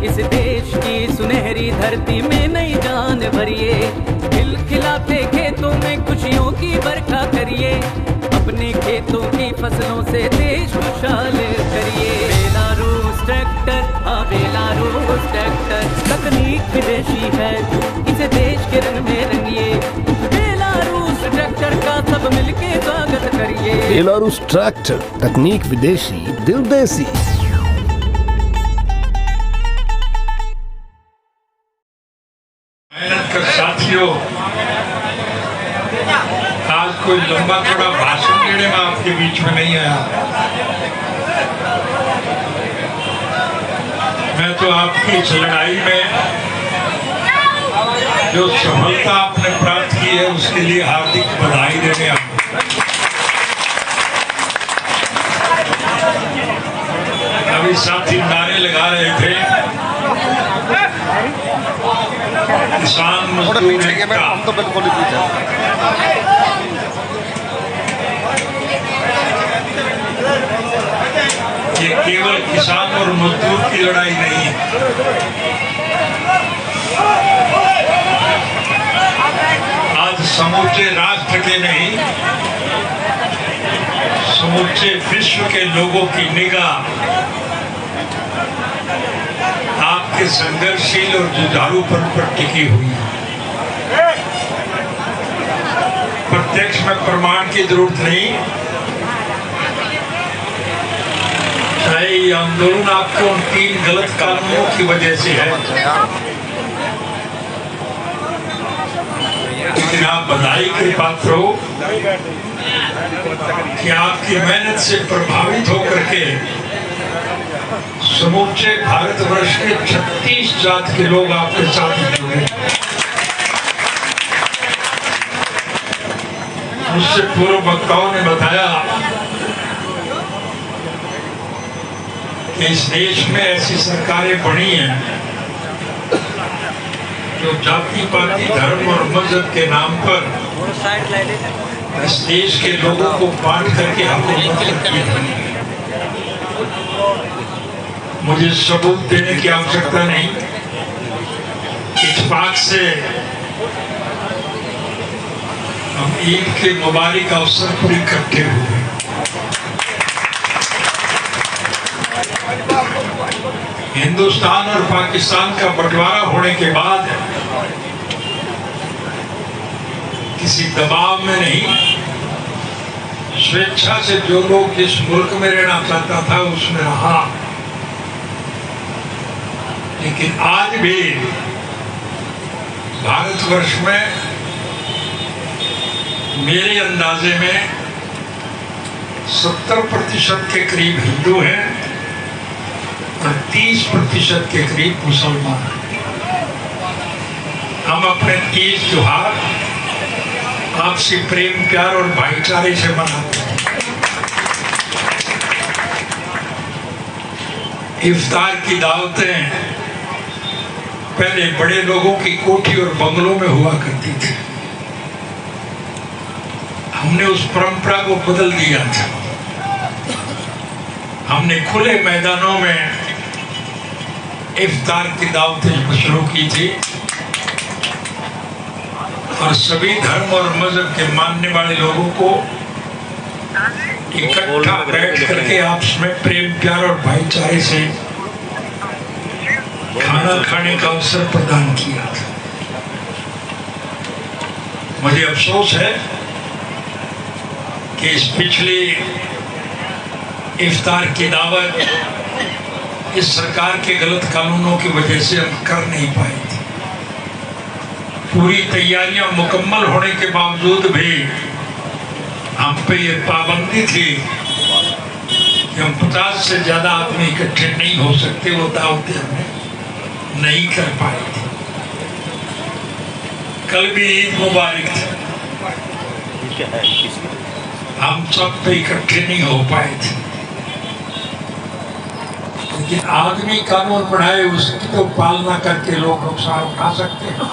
इस देश की सुनहरी धरती में नई जान भरिए, खिलखिलाते खेतों में खुशियों की बरखा करिए, अपने खेतों की फसलों से देश खुशहाल करिए। बेलारूस ट्रैक्टर, हाँ बेलारूस ट्रैक्टर, तकनीक विदेशी है, इसे देश के रंग में रंगिए। बेलारूस ट्रैक्टर का सब मिलके स्वागत करिए। बेलारूस ट्रैक्टर, तकनीक विदेशी, दिल देसी। मेहनत कर साथियों, आज कोई लंबा चौड़ा भाषण देने में आपके बीच में नहीं आया। मैं तो आपकी इस लड़ाई में जो सफलता आपने प्राप्त की है उसके लिए हार्दिक बधाई देने आया। अभी साथी नारे लगा रहे थे, किसान मजदूर एकता। हम तो बिल्कुल ही पीछे। ये केवल किसान और मजदूर की लड़ाई नहीं है, आज समूचे राष्ट्र के नहीं, समूचे विश्व के लोगों की निगाह आपके संघर्षशील और जुझारूपन पर टिकी हुई है। प्रत्यक्ष में प्रमाण की जरूरत नहीं, चाहे ये आंदोलन आपको उन 3 गलत कानूनों की वजह से है, लेकिन आप बधाई के पात्र हो कि आपकी मेहनत से प्रभावित होकर के समूचे भारतवर्ष के 36 जात के लोग आपके साथ जुड़े। मुझसे पूर्व वक्ताओं ने बताया कि इस देश में ऐसी सरकारें बनी हैं जो जाति पाति धर्म और मजहब के नाम पर इस देश के लोगों को बांट करके हुकूमत करती है। मुझे सबूत देने की आवश्यकता नहीं, इत्तेफाक से हम ईद के मुबारक अवसर पर इकट्ठे हुए। हिंदुस्तान और पाकिस्तान का बंटवारा होने के बाद किसी दबाव में नहीं, स्वेच्छा से जो लोग जिस मुल्क में रहना चाहता था उसमें रहा। लेकिन आज भी भारतवर्ष में मेरे अंदाजे में 70% के करीब हिंदू हैं और 30% के करीब मुसलमान हैं। हम अपने तीज त्योहार आपसी प्रेम प्यार और भाईचारे से मनाते हैं। इफ्तार की दावतें पहले बड़े लोगों की कोठी और बंगलों में हुआ करती थी, हमने उस परंपरा को बदल दिया था। हमने खुले मैदानों में इफ्तार की दावतें शुरू की थी और सभी धर्म और मजहब के मानने वाले लोगों को इकट्ठा बैठ करके आपस में प्रेम प्यार और भाईचारे से खाना खाने का अवसर प्रदान किया था। मुझे अफसोस है कि इस पिछली इफ्तार की दावत इस सरकार के गलत कानूनों की वजह से हम कर नहीं पाए थे। पूरी तैयारियां मुकम्मल होने के बावजूद भी हम पे ये पाबंदी थी कि हम 50 से ज्यादा आदमी इकट्ठे नहीं हो सकते, वो दावतें हमने नहीं कर पाए थे। कल भी ईद मुबारक थी, हम सब पे इकट्ठे नहीं हो पाए थे। लेकिन आदमी कानून बनाए उसकी तो पालना करके लोग नुकसान उठा सकते हैं,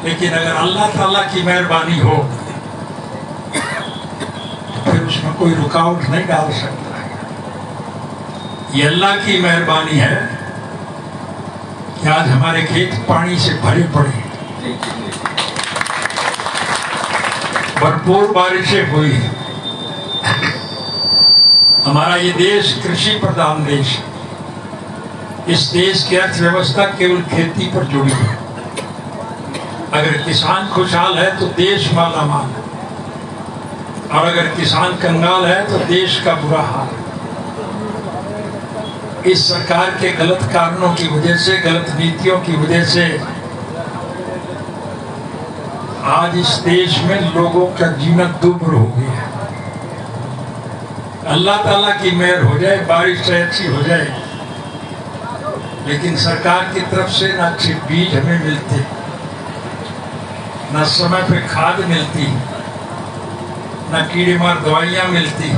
लेकिन अगर अल्लाह ताला की मेहरबानी हो तो फिर उसमें कोई रुकावट नहीं डाल सकता है। ये अल्लाह की मेहरबानी है कि आज हमारे खेत पानी से भरे पड़े, भरपूर बारिशें हुई। हमारा ये देश कृषि प्रधान देश है। इस देश की अर्थव्यवस्था केवल खेती पर जुड़ी है। अगर किसान खुशहाल है तो देश मालामाल है, और अगर किसान कंगाल है तो देश का बुरा हाल है। इस सरकार के गलत कारणों की वजह से, गलत नीतियों की वजह से आज इस देश में लोगों का जीना दुर्भर हो गया है। अल्लाह ताला की मेहर हो जाए, बारिश अच्छी हो जाए, लेकिन सरकार की तरफ से ना अच्छे बीज हमें मिलते, ना समय पे खाद मिलती, ना कीड़े मार दवाइयाँ मिलती।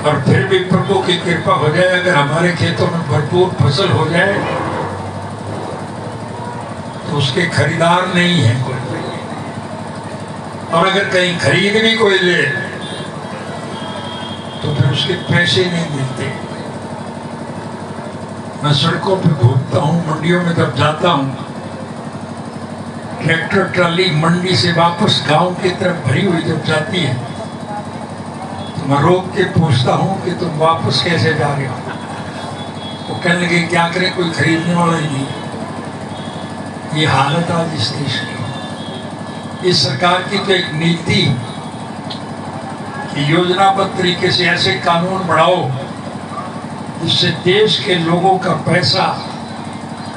और फिर भी प्रभु की कृपा हो जाए, अगर हमारे खेतों में भरपूर फसल हो जाए तो उसके खरीदार नहीं है कोई, और अगर कहीं खरीद भी कोई ले तो फिर उसके पैसे नहीं मिलते। मैं सड़कों पे घूमता हूँ, मंडियों में जब जाता हूँ, ट्रैक्टर ट्राली मंडी से वापस गांव की तरफ भरी हुई जब जाती है तो मैं रोक के पूछता हूँ कि तुम वापस कैसे जा रहे हो? वो कहने लगे क्या करें, कोई खरीदने वाला ही नहीं। ये हालत आज इस देश की। इस सरकार की तो एक नीति कि योजनाबद्ध तरीके से ऐसे कानून बढ़ाओ जिससे देश के लोगों का पैसा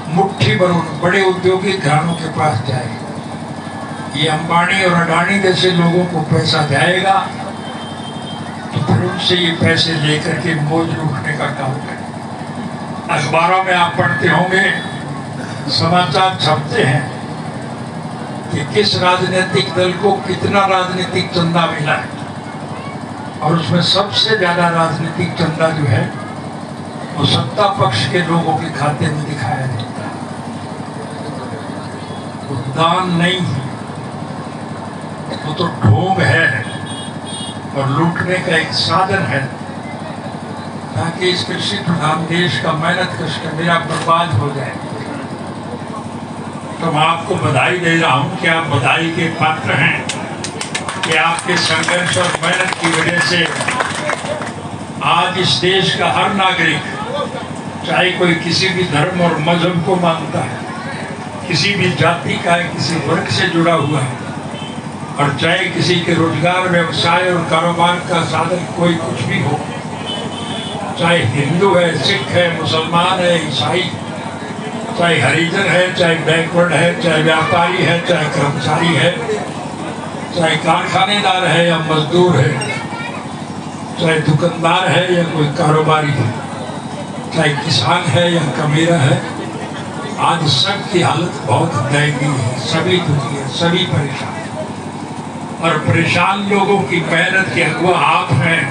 मुट्ठी भर बड़े औद्योगिक घरानों के पास जाए। ये अंबानी और अडानी जैसे लोगों को पैसा जाएगा तो फिर उनसे ये पैसे लेकर के मौज लूटने का काम करें। अखबारों में आप पढ़ते होंगे, समाचार छपते हैं कि किस राजनीतिक दल को कितना राजनीतिक चंदा मिला है, और उसमें सबसे ज्यादा राजनीतिक चंदा जो है वो सत्ता पक्ष के लोगों के खाते में दिखाया जाता है। वो दान नहीं है, वो तो ढोंग है और लूटने का एक साधन है, ताकि इस कृषि प्रधान देश का मेहनत कश मेरा बर्बाद हो जाए। तो मैं आपको बधाई दे रहा हूं कि आप बधाई के पात्र हैं कि आपके संघर्ष और मेहनत की वजह से आज इस देश का हर नागरिक, चाहे कोई किसी भी धर्म और मजहब को मानता है, किसी भी जाति का है, किसी वर्ग से जुड़ा हुआ है, और चाहे किसी के रोजगार, व्यवसाय और कारोबार का साधन कोई कुछ भी हो, चाहे हिंदू है, सिख है, मुसलमान है, ईसाई, चाहे हरिजन है, चाहे बैकवर्ड है, चाहे व्यापारी है, चाहे कर्मचारी है, चाहे कारखानेदार है या मजदूर है, चाहे दुकानदार है या कोई कारोबारी है, चाहे किसान है या कमीरा है, आज सबकी हालत बहुत दयनीय है। सभी दुखी है, सभी परेशान है, और परेशान लोगों की मेहनत के अगुवा आप हैं।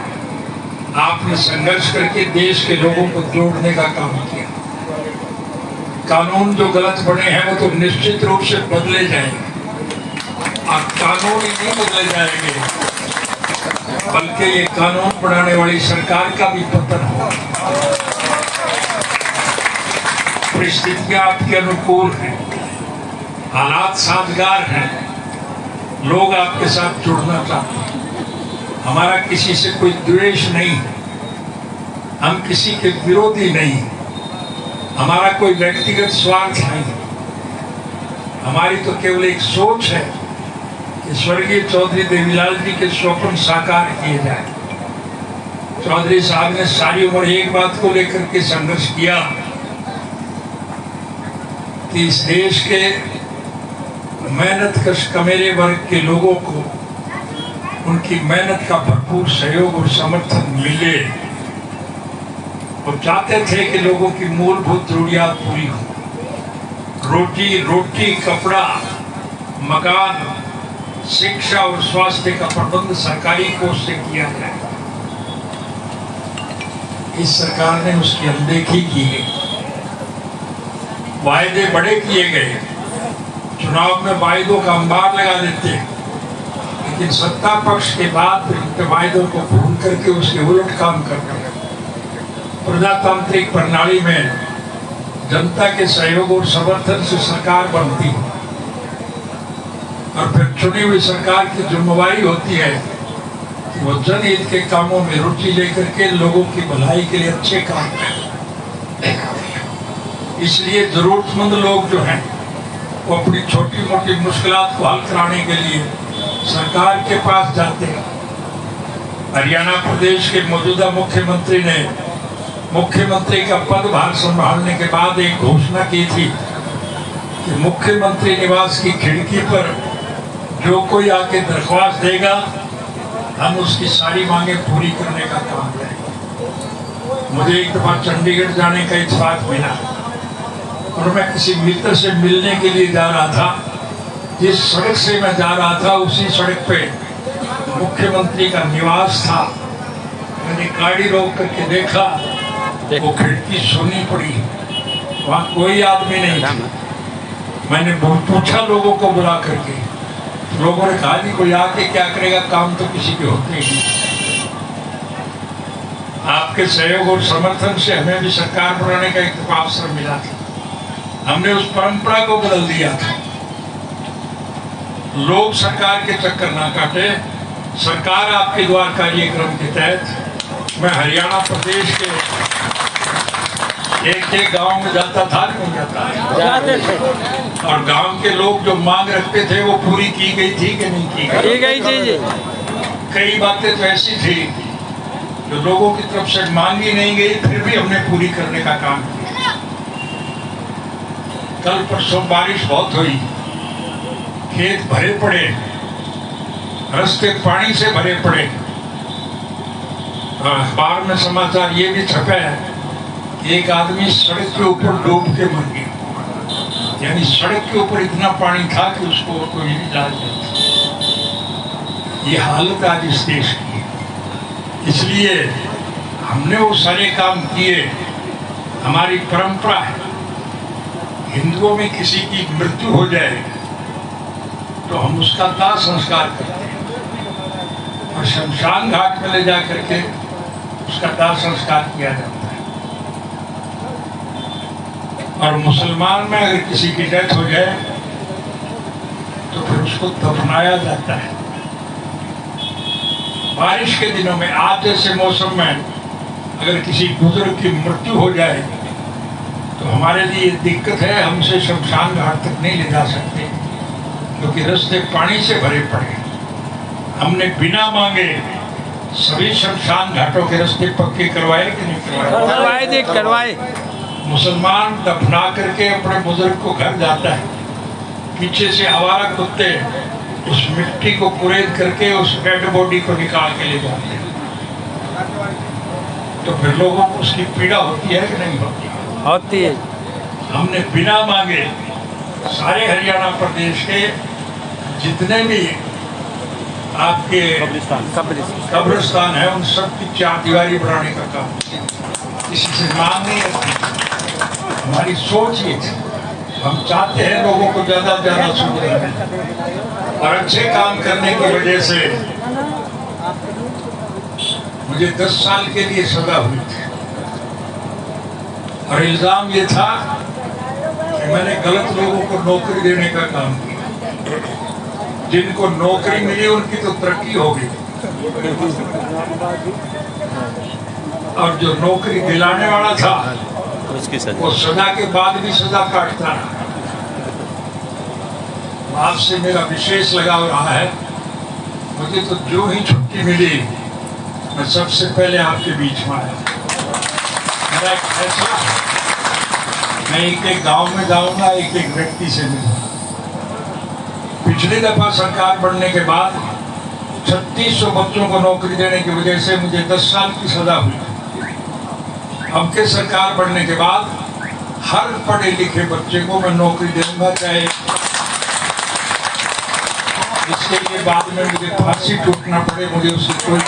आपने संघर्ष करके देश के लोगों को जोड़ने का काम किया। कानून जो गलत बने हैं वो तो निश्चित रूप से बदले जाएंगे, और कानून ही नहीं बदले जाएंगे बल्कि ये कानून बनाने वाली सरकार का भी पतन होगा। परिस्थितियां आपके अनुकूल हैं, हालात साजगार हैं, लोग आपके साथ जुड़ना चाहते हैं। हमारा किसी से कोई द्वेष नहीं, हम किसी के विरोधी नहीं, हमारा कोई व्यक्तिगत स्वार्थ नहीं। हमारी तो केवल एक सोच है कि स्वर्गीय चौधरी देवीलाल जी के स्वप्न साकार किए जाए। चौधरी साहब ने सारी उम्र एक बात को लेकर के संघर्ष किया कि इस देश के मेहनत कश कमेरे वर्ग के लोगों को उनकी मेहनत का भरपूर सहयोग और समर्थन मिले। वो चाहते थे कि लोगों की मूलभूत जरूरियात पूरी हो, रोजी रोटी, कपड़ा, मकान, शिक्षा और स्वास्थ्य का प्रबंध सरकारी कोष से किया जाए। इस सरकार ने उसकी अनदेखी की है। वायदे बड़े किए गए, चुनाव में वायदों का अंबार लगा देते हैं, लेकिन सत्ता पक्ष के बाद उनके वायदों को भूल करके उसके उलट काम करते हैं। प्रजातांत्रिक प्रणाली में जनता के सहयोग और समर्थन से सरकार बनती है और फिर चुनी हुई सरकार की जिम्मेवारी होती है कि वो जनहित के कामों में रुचि लेकर के लोगों की भलाई के लिए अच्छे काम करें। इसलिए जरूरतमंद लोग जो हैं वो अपनी छोटी मोटी मुश्किलात को हल कराने के लिए सरकार के पास जाते हैं। हरियाणा प्रदेश के मौजूदा मुख्यमंत्री ने मुख्यमंत्री का पदभार संभालने के बाद एक घोषणा की थी कि मुख्यमंत्री निवास की खिड़की पर जो कोई आके दरख्वास्त देगा हम उसकी सारी मांगे पूरी करने का काम करेंगे। मुझे एक दफा चंडीगढ़ जाने का इत्तेफाक मिला और मैं किसी मित्र से मिलने के लिए जा रहा था। जिस सड़क से मैं जा रहा था उसी सड़क पे मुख्यमंत्री का निवास था। मैंने गाड़ी रोक करके देखा, वो खिड़की सुनी पड़ी, वहाँ कोई आदमी नहीं था। मैंने पूछा लोगों को बुला करके, लोगों ने कहा कि कोई आके क्या करेगा, काम तो किसी के होते ही। आपके सहयोग और समर्थन से हमें भी सरकार बनाने का एक अवसर मिला था। हमने उस परंपरा को बदल दिया था। लोग सरकार के चक्कर ना काटे। सरकार आपके द्वार कार्यक्रम के तहत मैं हरियाणा प्रदेश के एक गांव में जाता था, नहीं जाते थे, और गांव के लोग जो मांग रखते थे वो पूरी की गई थी कि नहीं की गई। कई बातें तो ऐसी थी जो लोगों की तरफ से मांगी नहीं गई, फिर भी हमने पूरी करने का काम किया। कल परसों बारिश बहुत हुई, खेत भरे पड़े, रास्ते पानी से भरे पड़े। अखबार में समाचार ये भी छपा है कि एक आदमी सड़क के ऊपर डूब के मर गया। यानी सड़क के ऊपर इतना पानी था कि उसको कोई इलाज नहीं था। ये हालत आज इस देश की है। इसलिए हमने वो सारे काम किए। हमारी परंपरा है, हिंदुओं में किसी की मृत्यु हो जाए तो हम उसका दाह संस्कार करते हैं और शमशान घाट में ले जा करके उसका दाह संस्कार किया जाता है। और मुसलमान में अगर किसी की डेथ हो जाए तो फिर उसको दफनाया जाता है। बारिश के दिनों में, आज जैसे मौसम में अगर किसी बुजुर्ग की मृत्यु हो जाए तो हमारे लिए दिक्कत है, हमसे शमशान घाट तक नहीं ले जा सकते क्योंकि रास्ते पानी से भरे पड़े। हमने बिना मांगे सभी शमशान घाटों के रास्ते पक्के करवाए कि नहीं करवाए? मुसलमान दफना करके अपने बुजुर्ग को घर जाता है, पीछे से आवारा कुत्ते उस मिट्टी को कुरेद करके उस डेड बॉडी को निकाल के ले जाते हैं। तो फिर लोगों को उसकी पीड़ा होती है कि नहीं होती? होती है। हमने बिना मांगे सारे हरियाणा प्रदेश के जितने भी आपके कब्रिस्तान है उन सब की चार दीवारी बनाने का काम किसी से मांग नहीं रखती। हमारी सोच ये थी, हम चाहते हैं लोगों को ज्यादा से ज्यादा सुविधा और अच्छे काम करने की वजह से मुझे 10 साल के लिए सजा हुई थी और इल्जाम ये था कि मैंने गलत लोगों को नौकरी देने का काम किया। जिनको नौकरी मिली उनकी तो तरक्की हो गई और जो नौकरी दिलाने वाला था वो सजा के बाद भी सजा काटता रहा। आपसे मेरा विशेष लगाव रहा है। मुझे तो जो ही छुट्टी मिली मैं सबसे पहले आपके बीच में आया। मेरा एक फैसला है, मैं एक गांव में जाऊंगा, एक व्यक्ति से मिलूंगा। पिछली दफा सरकार बनने के बाद 3600 बच्चों को नौकरी देने की वजह से मुझे 10 साल की सजा हुई। अब के सरकार बनने के बाद हर पढ़े लिखे बच्चे को मैं नौकरी दूंगा, चाहे इसके लिए बाद में मुझे फांसी टूटना पड़े, मुझे उससे कोई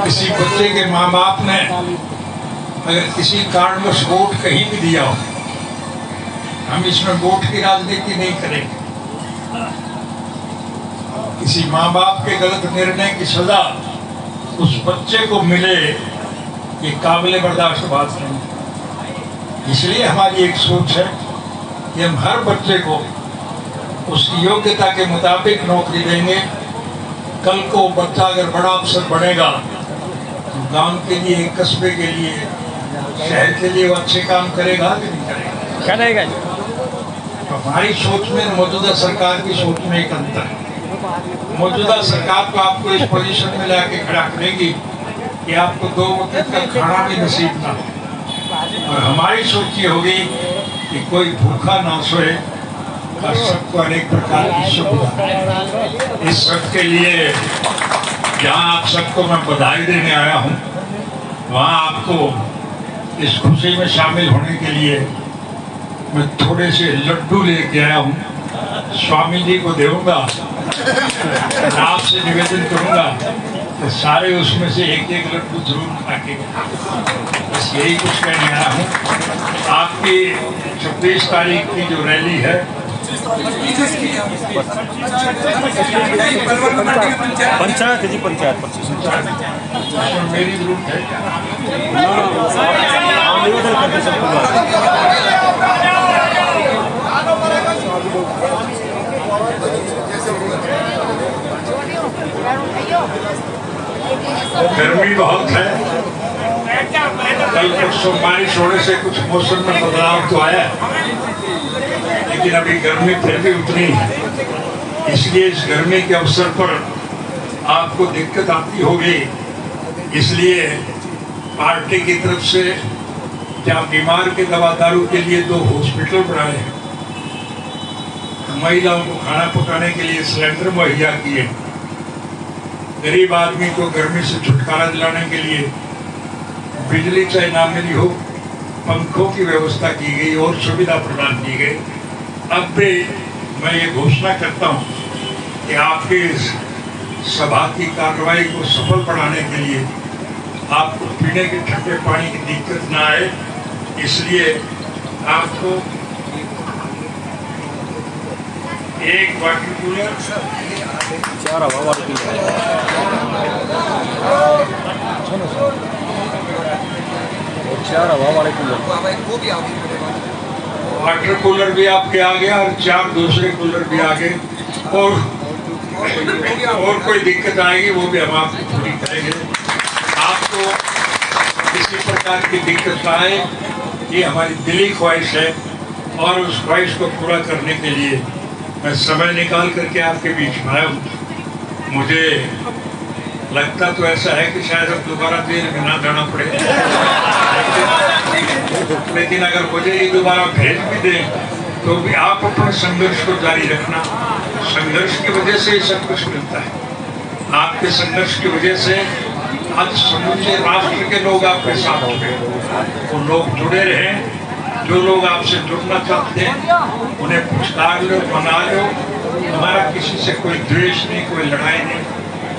किसी बच्चे के माँ बाप ने अगर किसी कारणवश वोट कहीं भी दिया हो, हम इसमें वोट की राजनीति नहीं करेंगे। किसी माँ बाप के गलत निर्णय की सजा उस बच्चे को मिले ये काबिल बर्दाश्त बात नहीं। इसलिए हमारी एक सोच है कि हम हर बच्चे को उसकी योग्यता के मुताबिक नौकरी देंगे। कल को बच्चा अगर बड़ा अफसर बनेगा तो गांव के लिए, कस्बे के लिए, शहर के लिए वो अच्छे काम करेगा कि नहीं करेगा? तो हमारी सोच में, मौजूदा सरकार की सोच में एक अंतर है। मौजूदा सरकार तो आपको इस पोजीशन में लाके खड़ा करेगी कि आपको 2 वक्त का खाना भी नसीब ना हो। और हमारी सोच ये होगी कि कोई भूखा ना सोए और सबको अनेक प्रकार की सुविधा। इस सब के लिए जहाँ आप सबको मैं बधाई देने आया हूँ, वहाँ आपको इस खुशी में शामिल होने के लिए मैं थोड़े से लड्डू लेके आया हूँ। स्वामी जी को दूंगा, आपसे निवेदन करूंगा तो सारे उसमें से एक एक लड्डू जरूर खाके, बस यही कुछ कहने आया हूँ। आपकी 26 तारीख की जो रैली है, पंचायत जी, पंचायत मेरी ग्रुप है, गर्मी बहुत है। कल परसों बारिश होने से कुछ मौसम में बदलाव तो आया, लेकिन अभी गर्मी फिर भी उतनी है। इसलिए इस गर्मी के अवसर पर आपको दिक्कत आती होगी। इसलिए पार्टी की तरफ से जहाँ बीमार के दवा दारू के लिए 2 हॉस्पिटल बनाए हैं, महिलाओं को खाना पकाने के लिए सिलेंडर मुहैया किए, गरीब आदमी को गर्मी से छुटकारा दिलाने के लिए बिजली चाहे ना मिली हो, पंखों की व्यवस्था की गई और सुविधा प्रदान की गई। अब भी मैं ये घोषणा करता हूँ कि आपके इस सभा की कार्रवाई को सफल बनाने के लिए आपको पीने के ठंडे पानी की दिक्कत ना आए, इसलिए आपको एक वाटर कूलर, 4 हवा वाटर वाटर कूलर भी आपके आ गया और 4 दूसरे कूलर भी आ गए। और कोई दिक्कत आएगी वो भी हम आपको पूरी करेंगे। आपको किसी प्रकार की दिक्कत आए, ये हमारी दिली ख्वाहिश है और उस ख्वाहिश को पूरा करने के लिए मैं समय निकाल करके आपके बीच में आया हूँ। मुझे लगता तो ऐसा है कि शायद अब दोबारा जेल में ना जाना पड़े, लेकिन अगर मुझे ये दोबारा भेज भी दें तो भी आप अपने संघर्ष को जारी रखना। संघर्ष की वजह से सब कुछ मिलता है। आपके संघर्ष की वजह से आज समूचे राष्ट्र के लोग आपके साथ जुड़े, वो लोग जुड़े रहे। जो लोग आपसे जुड़ना चाहते हैं उन्हें पुरस्कार लो, मना लो। हमारा किसी से कोई द्वेष नहीं, कोई लड़ाई नहीं,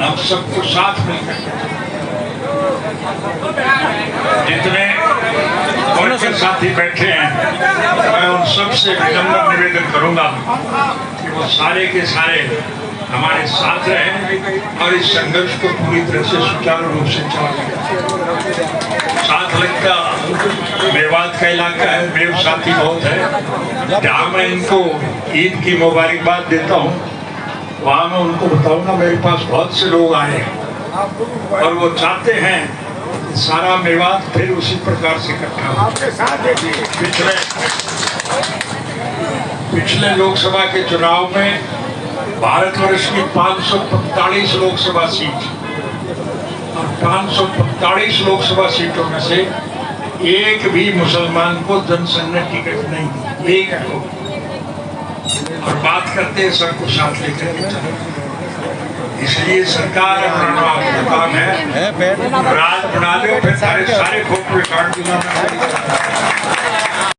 हम सबको साथ मिलकर जितने उनके साथी बैठे हैं, मैं उन सबसे विनम्र निवेदन करूंगा कि वो सारे के सारे हमारे साथ रहें और इस संघर्ष को पूरी तरह से सुचारू रूप से चलाएं। साथ लगता मेवात का इलाका है, मेव साथी बहुत है, जहाँ मैं इनको ईद की मुबारकबाद देता हूँ, वहाँ मैं उनको बताऊंगा मेरे पास बहुत से लोग आए हैं और वो चाहते हैं सारा मेवात फिर उसी प्रकार से इकट्ठा हो। पिछले लोकसभा के चुनाव में भारतवर्ष की 545 लोकसभा सीट और 545 लोकसभा सीटों में से एक भी मुसलमान को जनसंघ ने टिकट नहीं दी, एक को। और बात करते हैं सबको साथ लेकर के चलो। इसलिए सरकार अपना काम है, राज बना लो, फिर सारे खोपड़े काट दूंगा।